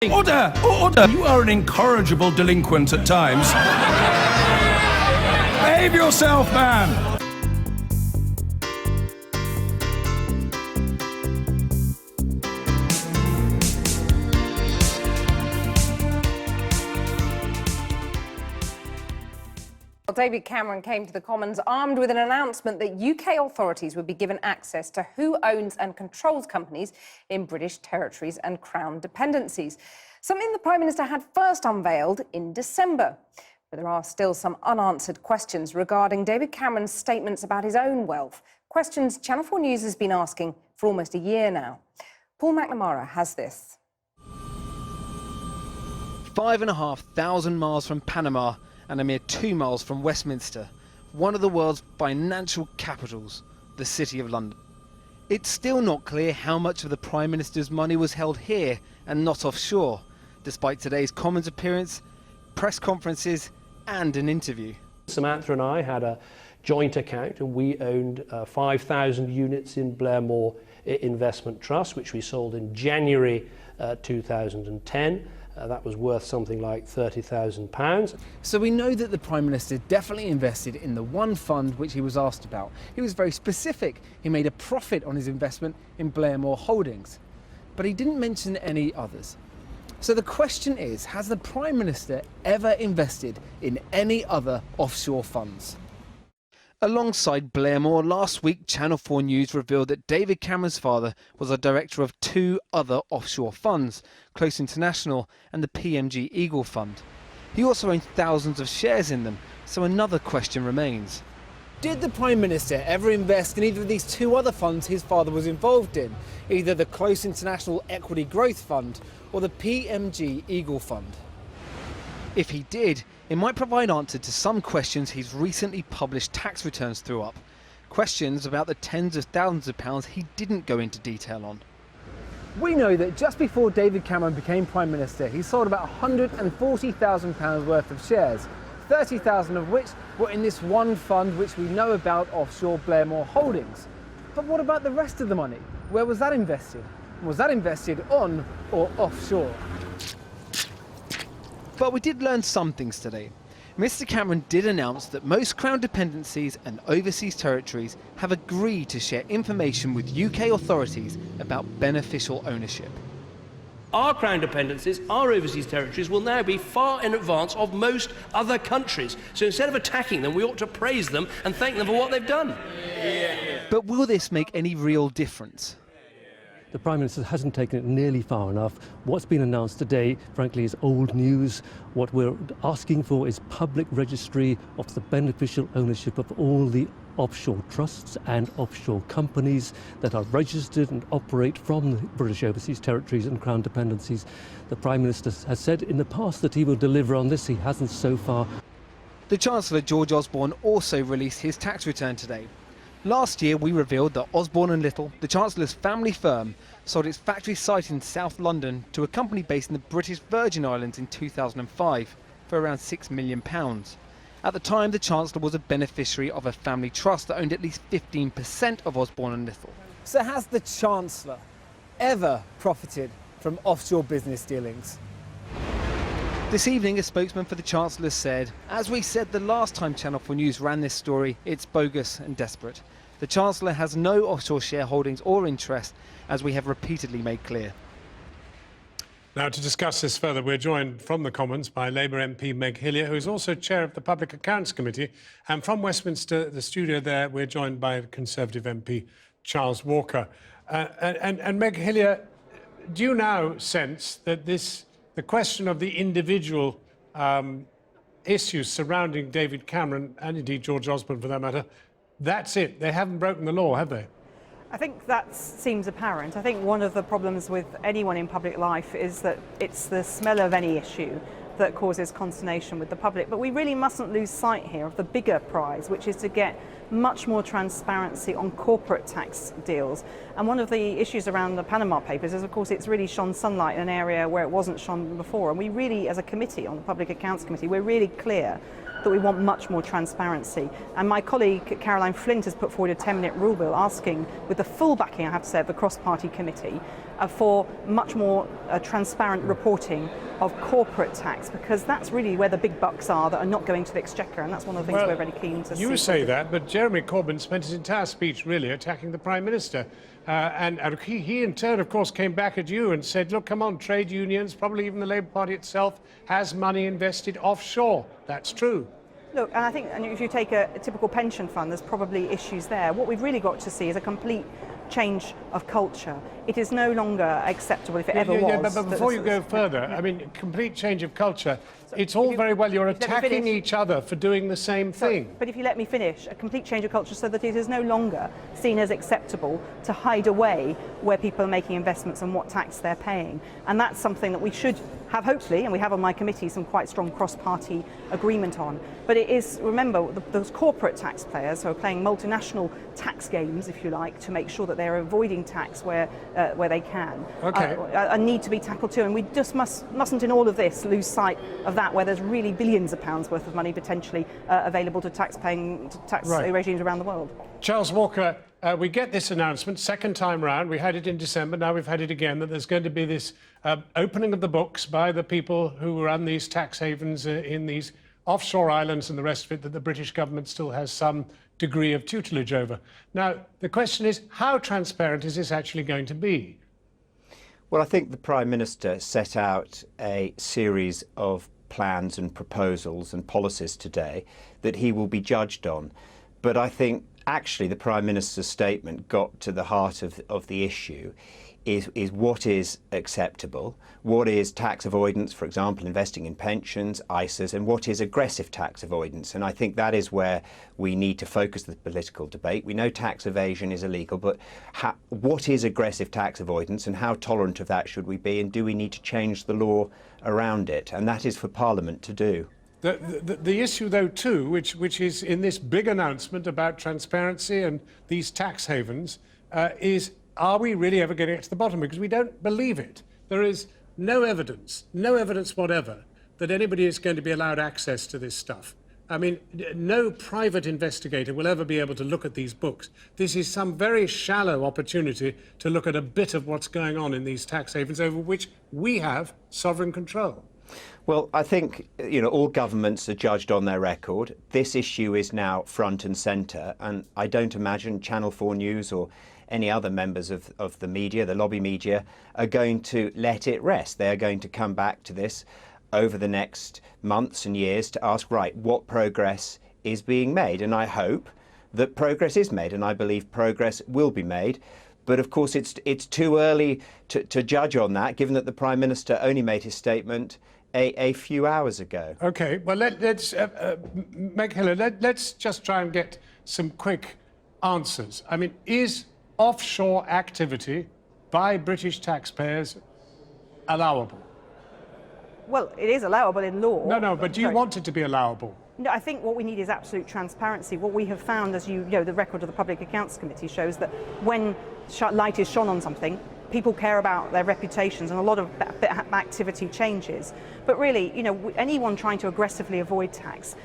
Order! Order! You are an incorrigible delinquent at times. Behave yourself, man! David Cameron came to the Commons armed with an announcement that UK authorities would be given access to who owns and controls companies in British territories and Crown dependencies, something the Prime Minister had first unveiled in December. But there are still some unanswered questions regarding David Cameron's statements about his own wealth, questions Channel 4 News has been asking for almost a year now. Paul McNamara has this. 5,500 miles from Panama and a mere 2 miles from Westminster, one of the world's financial capitals, the City of London. It's still not clear how much of the Prime Minister's money was held here and not offshore, despite today's Commons appearance, press conferences and an interview. Samantha and I had a joint account and we owned 5,000 units in Blairmore Investment Trust, which we sold in January 2010. That was worth something like £30,000. So we know that the Prime Minister definitely invested in the one fund which he was asked about. He was very specific. He made a profit on his investment in Blairmore Holdings, but he didn't mention any others. So the question is, has the Prime Minister ever invested in any other offshore funds? Alongside Blairmore, last week Channel 4 News revealed that David Cameron's father was a director of 2 other offshore funds, Close International and the PMG Eagle Fund. He also owned thousands of shares in them, so another question remains. Did the Prime Minister ever invest in either of these 2 other funds his father was involved in, either the Close International Equity Growth Fund or the PMG Eagle Fund? If he did, it might provide answer to some questions his recently published tax returns threw up. Questions about the tens of thousands of pounds he didn't go into detail on. We know that just before David Cameron became Prime Minister, he sold about £140,000 worth of shares, 30,000 of which were in this one fund which we know about, offshore Blairmore Holdings. But what about the rest of the money? Where was that invested? Was that invested on or offshore? But we did learn some things today. Mr Cameron did announce that most Crown dependencies and overseas territories have agreed to share information with UK authorities about beneficial ownership. Our Crown dependencies, our overseas territories, will now be far in advance of most other countries. So instead of attacking them, we ought to praise them and thank them for what they've done. But will this make any real difference? The Prime Minister hasn't taken it nearly far enough. What's been announced today, frankly, is old news. What we're asking for is public registry of the beneficial ownership of all the offshore trusts and offshore companies that are registered and operate from the British overseas territories and Crown dependencies. The Prime Minister has said in the past that he will deliver on this. He hasn't so far. The Chancellor, George Osborne, also released his tax return today. Last year, we revealed that Osborne & Little, the Chancellor's family firm, sold its factory site in South London to a company based in the British Virgin Islands in 2005 for around £6 million. At the time, the Chancellor was a beneficiary of a family trust that owned at least 15% of Osborne & Little. So has the Chancellor ever profited from offshore business dealings? This evening, a spokesman for the Chancellor said, "As we said the last time Channel 4 News ran this story, it's bogus and desperate. The Chancellor has no offshore shareholdings or interest, as we have repeatedly made clear." Now, to discuss this further, we're joined from the Commons by Labour MP Meg Hillier, who is also chair of the Public Accounts Committee. And from Westminster, the studio there, we're joined by Conservative MP Charles Walker. And Meg Hillier, do you now sense that the question of the individual issues surrounding David Cameron, and indeed George Osborne for that matter, that's it? They haven't broken the law, have they? I think that seems apparent. I think one of the problems with anyone in public life is that it's the smell of any issue that causes consternation with the public. But we really mustn't lose sight here of the bigger prize, which is to get much more transparency on corporate tax deals. And one of the issues around the Panama Papers is, of course, it's really shone sunlight in an area where it wasn't shone before. And we really, as a committee, on the Public Accounts Committee, we're really clear that we want much more transparency. And my colleague Caroline Flint has put forward a 10-minute rule bill asking, with the full backing, I have to say, of the cross-party committee, for much more transparent reporting of corporate tax, because that's really where the big bucks are that are not going to the exchequer, and that's one of the things we're very keen to see. You say that, but Jeremy Corbyn spent his entire speech really attacking the Prime Minister. And he in turn, of course, came back at you and said, look, come on, trade unions, probably even the Labour Party itself, has money invested offshore. That's true. Look, and I think if you take a typical pension fund, there's probably issues there. What we've really got to see is a complete change of culture. It is no longer acceptable, if it ever was. But before you go further, I mean, complete change of culture. It's all very well you're attacking each other for doing the same thing. But if you let me finish, a complete change of culture so that it is no longer seen as acceptable to hide away where people are making investments and what tax they're paying. And that's something that we should have, hopefully, and we have on my committee some quite strong cross-party agreement on. But it is, remember, those corporate taxpayers who are playing multinational tax games, if you like, to make sure that they're avoiding tax where they can, need to be tackled too. And we just mustn't in all of this lose sight of that, where there's really billions of pounds worth of money potentially available to tax regimes around the world. Charles Walker, we get this announcement, second time round. We had it in December, now we've had it again, that there's going to be this opening of the books by the people who run these tax havens in these offshore islands and the rest of it, that the British government still has some degree of tutelage over. Now, the question is, how transparent is this actually going to be? Well, I think the Prime Minister set out a series of plans and proposals and policies today that he will be judged on. But I think actually the Prime Minister's statement got to the heart of the issue, is what is acceptable, what is tax avoidance, for example, investing in pensions, ISAs, and what is aggressive tax avoidance. And I think that is where we need to focus the political debate. We know tax evasion is illegal, but what is aggressive tax avoidance and how tolerant of that should we be, and do we need to change the law around it? And that is for Parliament to do. The issue, though, too, which is in this big announcement about transparency and these tax havens, is, are we really ever getting to the bottom? Because we don't believe it. There is no evidence whatever, that anybody is going to be allowed access to this stuff. I mean, no private investigator will ever be able to look at these books. This is some very shallow opportunity to look at a bit of what's going on in these tax havens over which we have sovereign control. Well, I think, all governments are judged on their record. This issue is now front and centre, and I don't imagine Channel 4 News or any other members of the media, the lobby media, are going to let it rest. They're going to come back to this over the next months and years to ask, right, what progress is being made? And I hope that progress is made, and I believe progress will be made. But of course, it's too early to judge on that, given that the Prime Minister only made his statement a few hours ago. OK, well, let's Meg Hiller, let's just try and get some quick answers. I mean, is offshore activity by British taxpayers allowable? Well, it is allowable in law. No, but do you want it to be allowable? No, I think what we need is absolute transparency. What we have found, as you know, the record of the Public Accounts Committee shows that when light is shone on something, people care about their reputations, and a lot of activity changes. But really, anyone trying to aggressively avoid tax,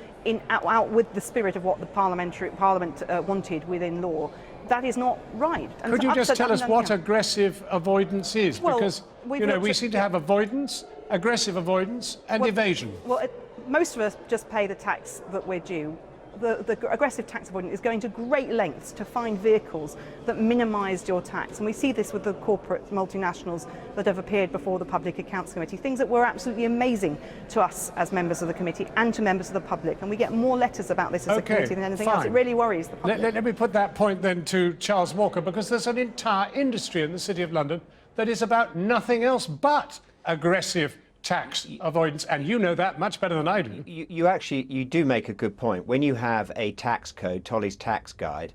out with the spirit of what the Parliament wanted within law, that is not right. And could you just tell us what aggressive avoidance is? Well, because, we seem to have avoidance, aggressive avoidance, and evasion. Well, most of us just pay the tax that we're due. The aggressive tax avoidance is going to great lengths to find vehicles that minimise your tax. And we see this with the corporate multinationals that have appeared before the Public Accounts Committee, things that were absolutely amazing to us as members of the committee and to members of the public. And we get more letters about this as a committee than anything else. It really worries the public. Let me put that point then to Charles Walker, because there's an entire industry in the City of London that is about nothing else but aggressive tax avoidance, and you know that much better than I do. You do make a good point. When you have a tax code, Tolley's tax guide,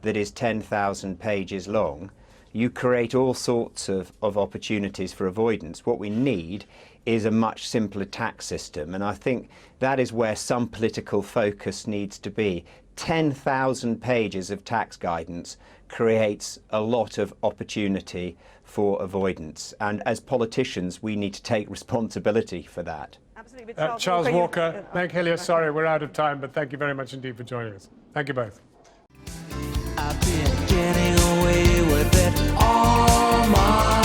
that is 10,000 pages long, you create all sorts of opportunities for avoidance. What we need is a much simpler tax system, and I think that is where some political focus needs to be. 10,000 pages of tax guidance creates a lot of opportunity for avoidance. And as politicians, we need to take responsibility for that. Absolutely. Charles Walker, Meg Hillier, sorry, we're out of time, but thank you very much indeed for joining us. Thank you both. I've been getting away with it all my